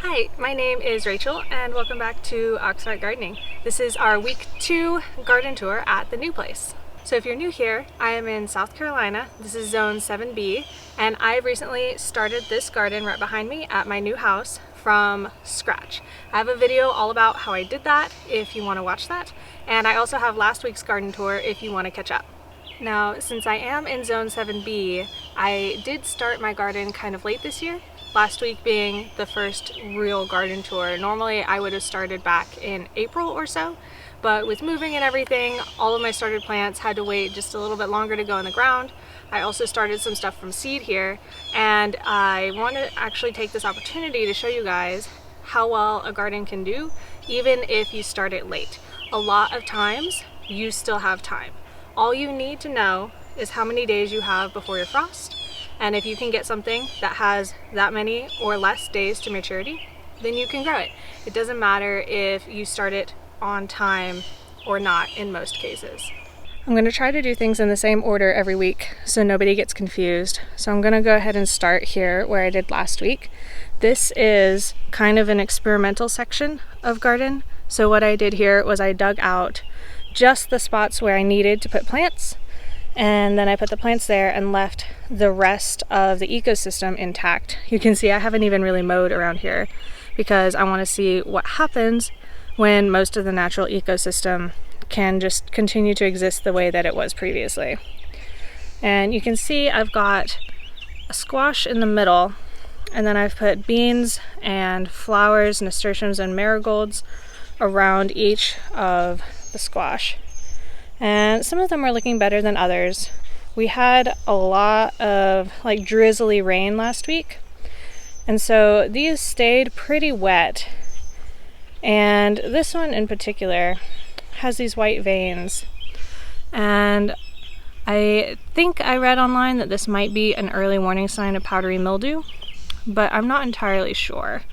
Hi, my name is Rachel and welcome back to Auxhart Gardening. This is our week 2 garden tour at the new place. So if you're new here, I am in South Carolina. This is zone 7B and I've recently started this garden right behind me at my new house from scratch. I have a video all about how I did that if you want to watch that, and I also have last week's garden tour if you want to catch up. Now, since I am in zone 7B, I did start my garden kind of late this year. Last week being the first real garden tour. Normally I would have started back in April or so, but with moving and everything, all of my started plants had to wait just a little bit longer to go in the ground. I also started some stuff from seed here, and I want to actually take this opportunity to show you guys how well a garden can do even if you start it late. A lot of times you still have time. All you need to know is how many days you have before your frost. And if you can get something that has that many or less days to maturity, then you can grow it. It doesn't matter if you start it on time or not in most cases. I'm going to try to do things in the same order every week so nobody gets confused. So I'm going to go ahead and start here where I did last week. This is kind of an experimental section of garden. So what I did here was I dug out just the spots where I needed to put plants, and then I put the plants there and left the rest of the ecosystem intact. You can see I haven't even really mowed around here because I want to see what happens when most of the natural ecosystem can just continue to exist the way that it was previously. And you can see I've got a squash in the middle, and then I've put beans and flowers, nasturtiums and marigolds around each of the squash. And some of them are looking better than others. We had a lot of like drizzly rain last week, and so these stayed pretty wet. And this one in particular has these white veins, and I think I read online that this might be an early warning sign of powdery mildew, but I'm not entirely sure.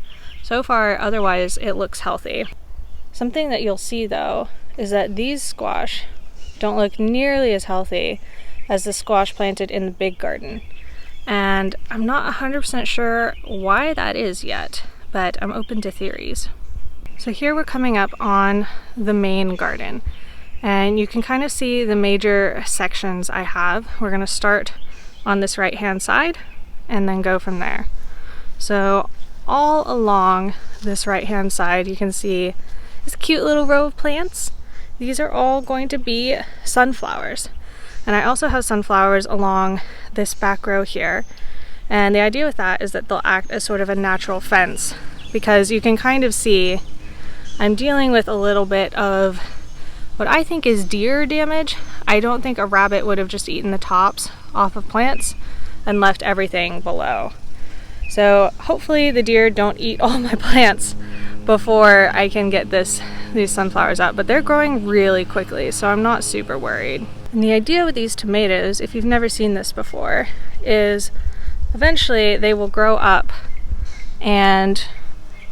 So far, otherwise, it looks healthy. Something that you'll see though is that these squash don't look nearly as healthy as the squash planted in the big garden. And I'm not 100% sure why that is yet, but I'm open to theories. So here we're coming up on the main garden, and you can kind of see the major sections I have. We're going to start on this right hand side and then go from there. So all along this right hand side you can see this cute little row of plants. These are all going to be sunflowers. And I also have sunflowers along this back row here. And the idea with that is that they'll act as sort of a natural fence, because you can kind of see I'm dealing with a little bit of what I think is deer damage. I don't think a rabbit would have just eaten the tops off of plants and left everything below. So hopefully the deer don't eat all my plants before I can get these sunflowers up, but they're growing really quickly, so I'm not super worried. And the idea with these tomatoes, if you've never seen this before, is eventually they will grow up and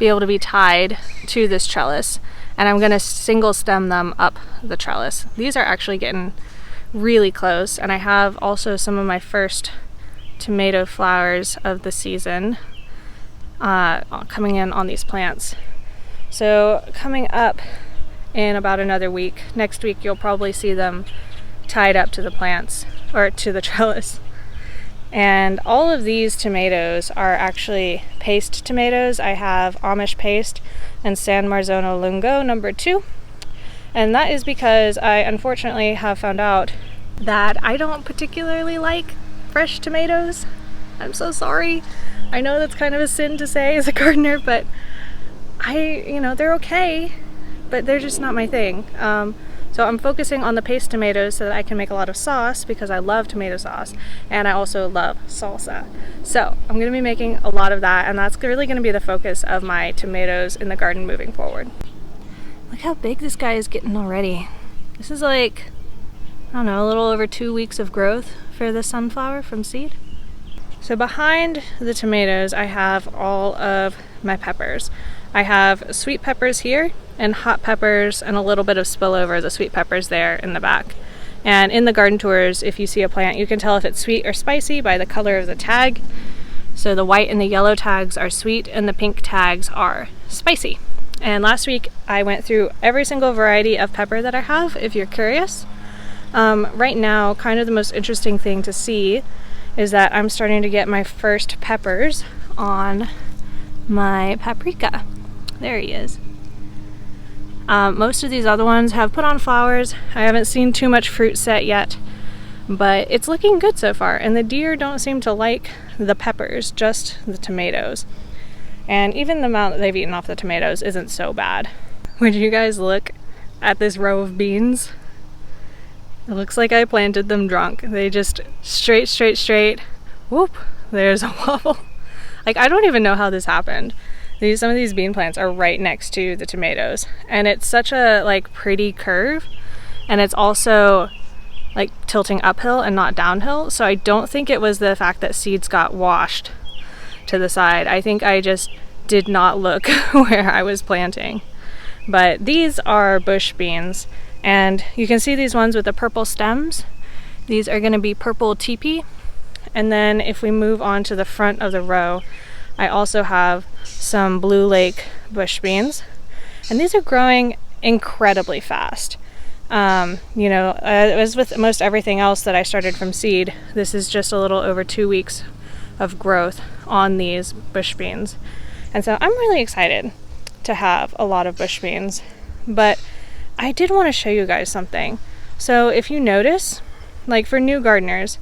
be able to be tied to this trellis, and I'm going to single stem them up the trellis. These are actually getting really close, and I have also some of my first tomato flowers of the season coming in on these plants. So coming up in about another week, next week, you'll probably see them tied up to the plants or to the trellis. And all of these tomatoes are actually paste tomatoes. I have Amish paste and San Marzano Lungo number 2. And that is because I unfortunately have found out that I don't particularly like fresh tomatoes. I'm so sorry. I know that's kind of a sin to say as a gardener, but they're okay, but they're just not my thing. So I'm focusing on the paste tomatoes so that I can make a lot of sauce, because I love tomato sauce, and I also love salsa. So I'm going to be making a lot of that, and that's really going to be the focus of my tomatoes in the garden moving forward. Look how big this guy is getting already. This is like, I don't know, a little over 2 weeks of growth for the sunflower from seed. So behind the tomatoes, I have all of my peppers. I have sweet peppers here and hot peppers, and a little bit of spillover, the sweet peppers there in the back. And in the garden tours, if you see a plant, you can tell if it's sweet or spicy by the color of the tag. So the white and the yellow tags are sweet and the pink tags are spicy. And last week I went through every single variety of pepper that I have, if you're curious. Right now, kind of the most interesting thing to see is that I'm starting to get my first peppers on my paprika. There he is. Most of these other ones have put on flowers. I haven't seen too much fruit set yet, but it's looking good so far. And the deer don't seem to like the peppers, just the tomatoes. And even the amount that they've eaten off the tomatoes isn't so bad. Would you guys look at this row of beans? It looks like I planted them drunk. They just straight, whoop, there's a wobble. Like, I don't even know how this happened. Some of these bean plants are right next to the tomatoes, and it's such a like pretty curve, and it's also like tilting uphill and not downhill. So I don't think it was the fact that seeds got washed to the side. I think I just did not look where I was planting. But these are bush beans. And you can see these ones with the purple stems. These are going to be purple teepee. And then if we move on to the front of the row, I also have some Blue Lake bush beans. And these are growing incredibly fast. You know, as with most everything else that I started from seed, this is just a little over 2 weeks of growth on these bush beans. And so I'm really excited to have a lot of bush beans. But I did want to show you guys something. So if you notice, like for new gardeners,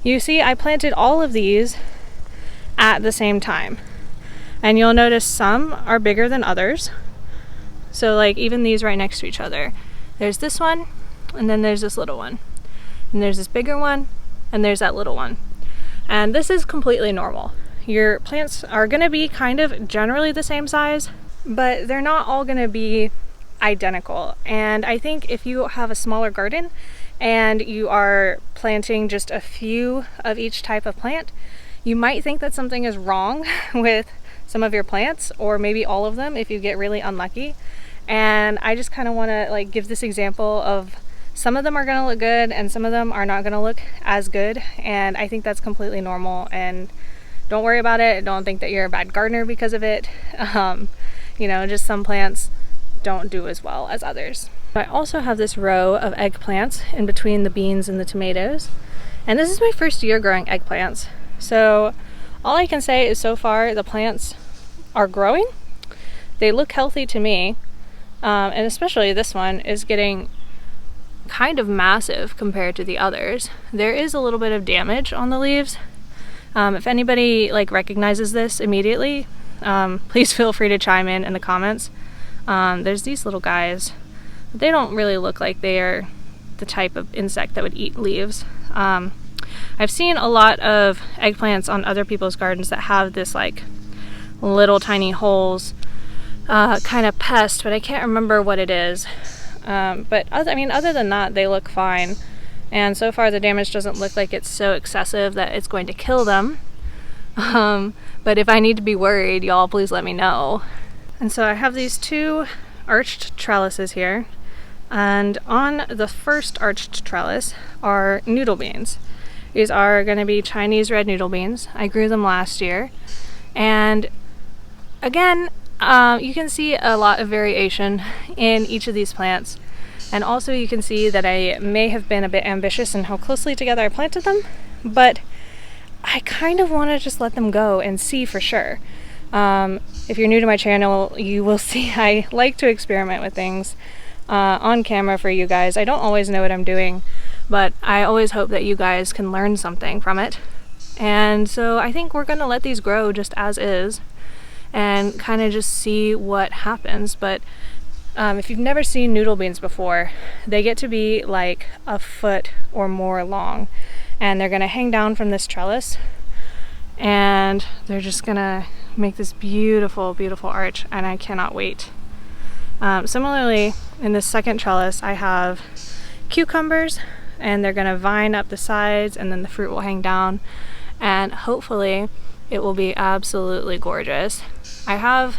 you see I planted all of these at the same time. And you'll notice some are bigger than others. So like even these right next to each other. There's this one, and then there's this little one. And there's this bigger one, and there's that little one. And this is completely normal. Your plants are going to be kind of generally the same size, but they're not all going to be identical. And I think if you have a smaller garden and you are planting just a few of each type of plant, you might think that something is wrong with some of your plants, or maybe all of them if you get really unlucky. And I just kind of want to like give this example of some of them are going to look good and some of them are not going to look as good, and I think that's completely normal. And don't worry about it. Don't think that you're a bad gardener because of it. You know, just some plants don't do as well as others. I also have this row of eggplants in between the beans and the tomatoes, and this is my first year growing eggplants. So all I can say is so far the plants are growing. They look healthy to me, and especially this one is getting kind of massive compared to the others. There is a little bit of damage on the leaves. If anybody like recognizes this immediately, please feel free to chime in the comments. There's these little guys. They don't really look like they are the type of insect that would eat leaves. I've seen a lot of eggplants on other people's gardens that have this like little tiny holes kind of pest, but I can't remember what it is. But other than that, they look fine. And so far the damage doesn't look like it's so excessive that it's going to kill them. But if I need to be worried, y'all please let me know. And so I have these two arched trellises here. And on the first arched trellis are noodle beans. These are going to be Chinese red noodle beans. I grew them last year. And again, you can see a lot of variation in each of these plants. And also you can see that I may have been a bit ambitious in how closely together I planted them, but I kind of want to just let them go and see for sure. If you're new to my channel, you will see I like to experiment with things on camera for you guys. I don't always know what I'm doing, but I always hope that you guys can learn something from it. And so I think we're going to let these grow just as is and kind of just see what happens. But if you've never seen noodle beans before, they get to be like a foot or more long, and they're going to hang down from this trellis, and they're just going to make this beautiful, beautiful arch, and I cannot wait. Similarly, in this second trellis, I have cucumbers, and they're going to vine up the sides, and then the fruit will hang down, and hopefully it will be absolutely gorgeous. I have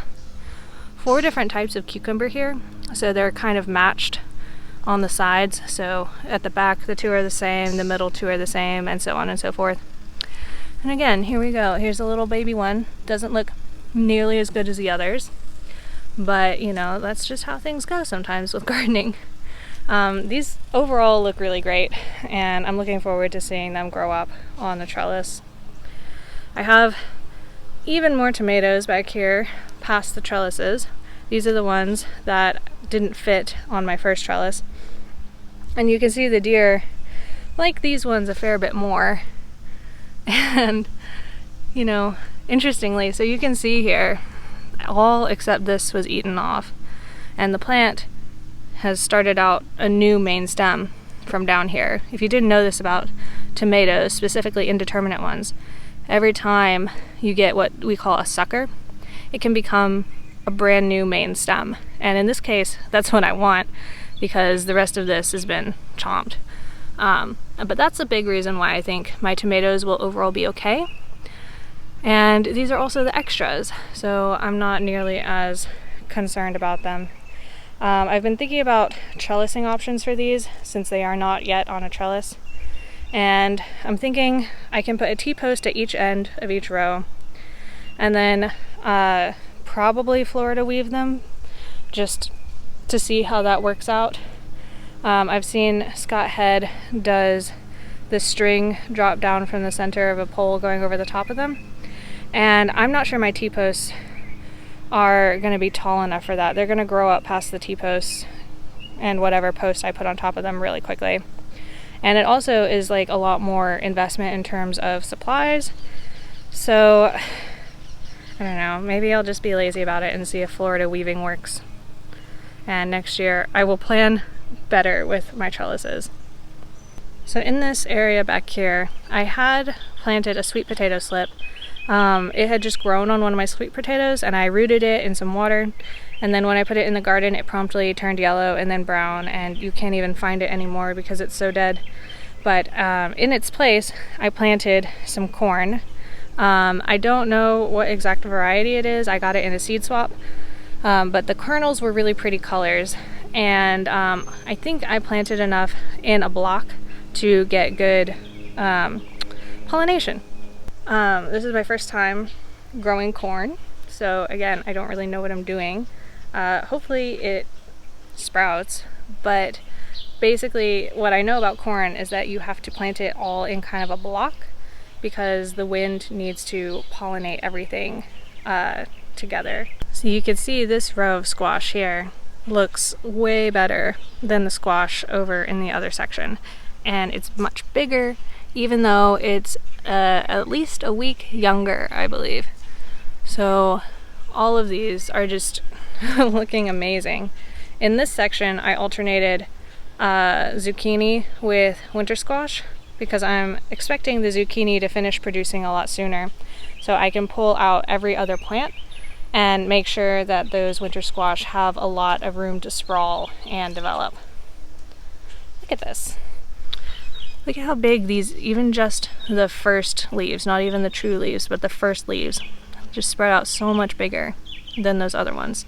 4 different types of cucumber here, so they're kind of matched on the sides. So at the back the 2 are the same, the middle 2 are the same, and so on and so forth. And again, here we go. Here's a little baby one. Doesn't look nearly as good as the others, but you know, that's just how things go sometimes with gardening. These overall look really great, and I'm looking forward to seeing them grow up on the trellis. I have even more tomatoes back here past the trellises. These are the ones that didn't fit on my first trellis. And you can see the deer like these ones a fair bit more. And, you know, interestingly, so you can see here, all except this was eaten off. And the plant has started out a new main stem from down here. If you didn't know this about tomatoes, specifically indeterminate ones, every time you get what we call a sucker, it can become a brand new main stem. And in this case, that's what I want, because the rest of this has been chomped. But that's a big reason why I think my tomatoes will overall be okay. And these are also the extras, so I'm not nearly as concerned about them. I've been thinking about trellising options for these, since they are not yet on a trellis. And I'm thinking I can put a T-post at each end of each row, and then probably Florida weave them, just to see how that works out. I've seen Scott Head does the string drop down from the center of a pole going over the top of them, and I'm not sure my T-posts are going to be tall enough for that. They're going to grow up past the T-posts and whatever post I put on top of them really quickly. And it also is like a lot more investment in terms of supplies. So I don't know, maybe I'll just be lazy about it and see if Florida weaving works. And next year I will plan better with my trellises. So in this area back here, I had planted a sweet potato slip. It had just grown on one of my sweet potatoes, and I rooted it in some water, and then when I put it in the garden it promptly turned yellow and then brown, and you can't even find it anymore because it's so dead. But in its place I planted some corn. I don't know what exact variety it is. I got it in a seed swap, but the kernels were really pretty colors, and I think I planted enough in a block to get good pollination. This is my first time growing corn, so again, I don't really know what I'm doing. Hopefully it sprouts, but basically what I know about corn is that you have to plant it all in kind of a block, because the wind needs to pollinate everything together. So you can see this row of squash here looks way better than the squash over in the other section, and it's much bigger, even though it's at least a week younger, I believe. So all of these are just looking amazing. In this section I alternated zucchini with winter squash, because I'm expecting the zucchini to finish producing a lot sooner, so I can pull out every other plant and make sure that those winter squash have a lot of room to sprawl and develop. Look at this. Look at how big these, even just the first leaves, not even the true leaves, but the first leaves, just spread out so much bigger than those other ones.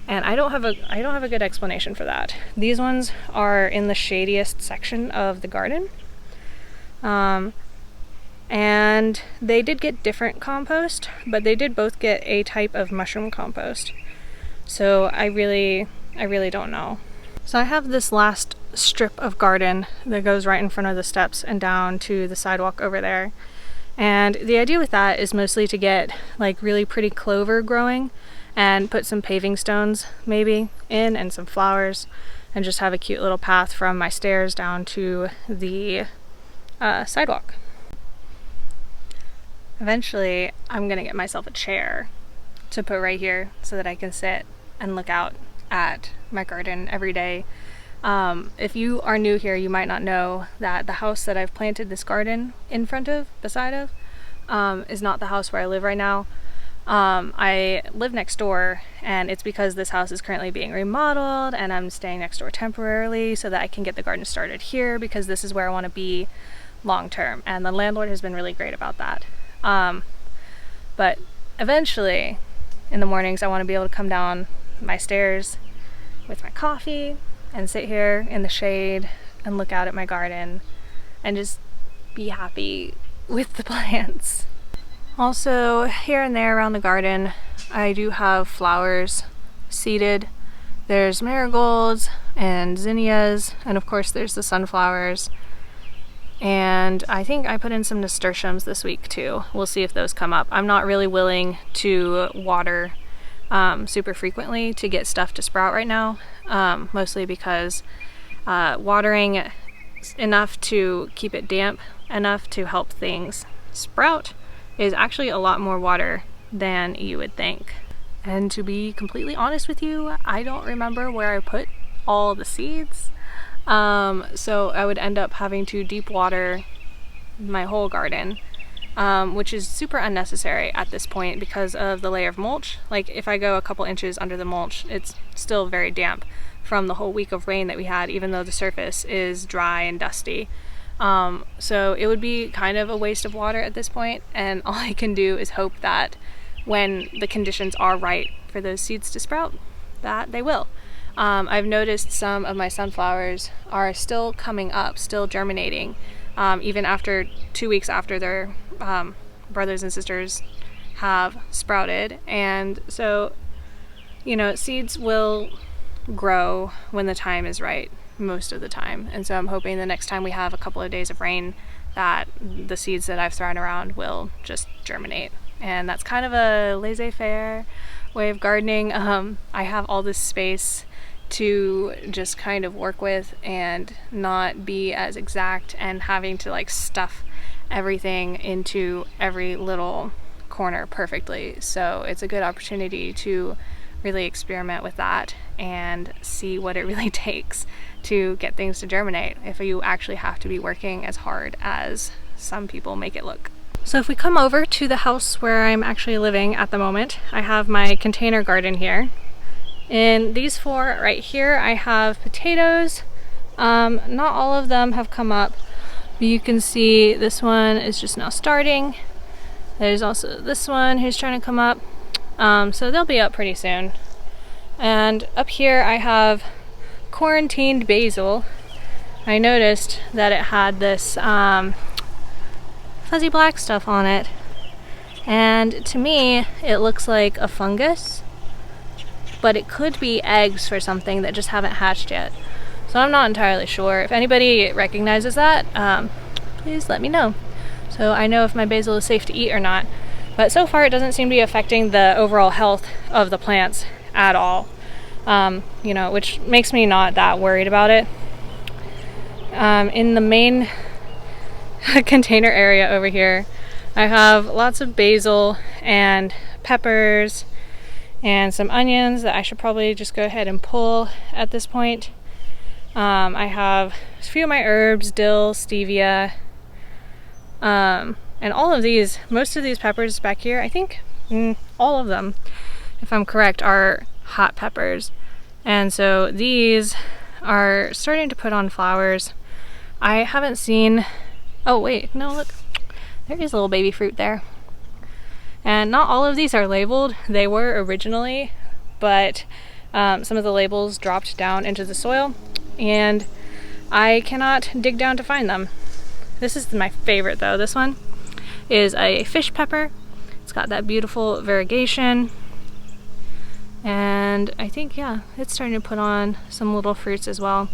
And I don't have a good explanation for that. These ones are in the shadiest section of the garden. And they did get different compost, but they did both get a type of mushroom compost. So I really don't know. So I have this last strip of garden that goes right in front of the steps and down to the sidewalk over there. And the idea with that is mostly to get like really pretty clover growing and put some paving stones maybe in and some flowers, and just have a cute little path from my stairs down to the sidewalk. Eventually I'm gonna get myself a chair to put right here so that I can sit and look out at my garden every day. If you are new here, you might not know that the house that I've planted this garden in front of, beside of, is not the house where I live right now. I live next door, and it's because this house is currently being remodeled and I'm staying next door temporarily so that I can get the garden started here, because this is where I want to be long term, and the landlord has been really great about that. But eventually in the mornings I want to be able to come down my stairs with my coffee and sit here in the shade and look out at my garden and just be happy with the plants. Also, here and there around the garden, I do have flowers seeded. There's marigolds and zinnias, and of course there's the sunflowers. And I think I put in some nasturtiums this week too. We'll see if those come up. I'm not really willing to water super frequently to get stuff to sprout right now, mostly because watering enough to keep it damp enough to help things sprout is actually a lot more water than you would think. And to be completely honest with you, I don't remember where I put all the seeds. So I would end up having to deep water my whole garden, which is super unnecessary at this point because of the layer of mulch. Like if I go a couple inches under the mulch, it's still very damp from the whole week of rain that we had, even though the surface is dry and dusty. So it would be kind of a waste of water at this point, and all I can do is hope that when the conditions are right for those seeds to sprout, that they will. I've noticed some of my sunflowers are still coming up, still germinating, even after 2 weeks after their brothers and sisters have sprouted. And so, you know, seeds will grow when the time is right, most of the time. And so I'm hoping the next time we have a couple of days of rain that the seeds that I've thrown around will just germinate. And that's kind of a laissez-faire way of gardening. I have all this space to just kind of work with and not be as exact and having to like stuff everything into every little corner perfectly. So it's a good opportunity to really experiment with that and see what it really takes to get things to germinate if you actually have to be working as hard as some people make it look. So if we come over to the house where I'm actually living at the moment, I have my container garden here. In these four right here, I have potatoes. Not all of them have come up, but you can see this one is just now starting. There's also this one who's trying to come up. So they'll be up pretty soon. And up here I have quarantined basil. I noticed that it had this fuzzy black stuff on it, and to me it looks like a fungus, but it could be eggs for something that just haven't hatched yet. So I'm not entirely sure. If anybody recognizes that, please let me know so I know if my basil is safe to eat or not. But so far it doesn't seem to be affecting the overall health of the plants at all, you know, which makes me not that worried about it. In the main container area over here, I have lots of basil and peppers and some onions that I should probably just go ahead and pull at this point. I have a few of my herbs, dill, stevia, and all of these, most of these peppers back here, I think all of them, if I'm correct, are hot peppers. And so these are starting to put on flowers. I haven't seen, oh wait, no, look, there is a little baby fruit there. And not all of these are labeled. They were originally, but some of the labels dropped down into the soil and I cannot dig down to find them. This is my favorite though. This one is a fish pepper. It's got that beautiful variegation. And I think, yeah, it's starting to put on some little fruits as well.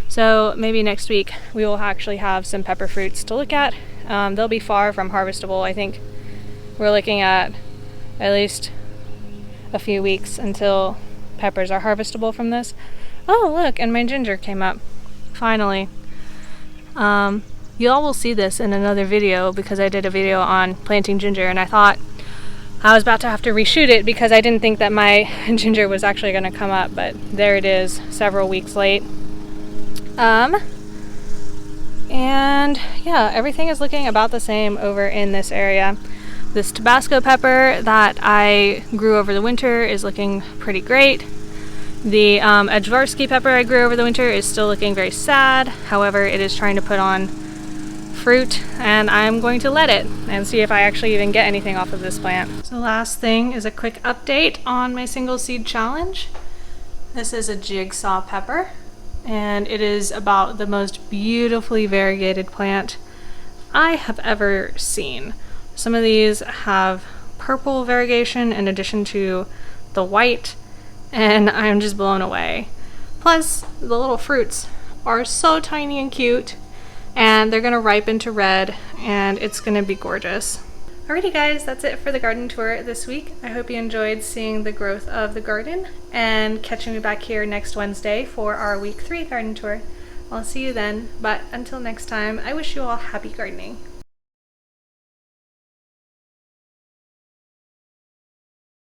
So maybe next week we will actually have some pepper fruits to look at. They'll be far from harvestable. I think we're looking at least a few weeks until peppers are harvestable from this. Oh, look, and my ginger came up, finally. You all will see this in another video because I did a video on planting ginger and I thought I was about to have to reshoot it because I didn't think that my ginger was actually going to come up, but there it is, several weeks late. And yeah, everything is looking about the same over in this area. This Tabasco pepper that I grew over the winter is looking pretty great. The Edgevarsky pepper I grew over the winter is still looking very sad. However, it is trying to put on fruit and I'm going to let it and see if I actually even get anything off of this plant. So the last thing is a quick update on my single seed challenge. This is a jigsaw pepper and it is about the most beautifully variegated plant I have ever seen. Some of these have purple variegation in addition to the white, and I'm just blown away. Plus, the little fruits are so tiny and cute, and they're gonna ripen to red, and it's gonna be gorgeous. Alrighty guys, that's it for the garden tour this week. I hope you enjoyed seeing the growth of the garden and catching me back here next Wednesday for our week 3 garden tour. I'll see you then, but until next time, I wish you all happy gardening.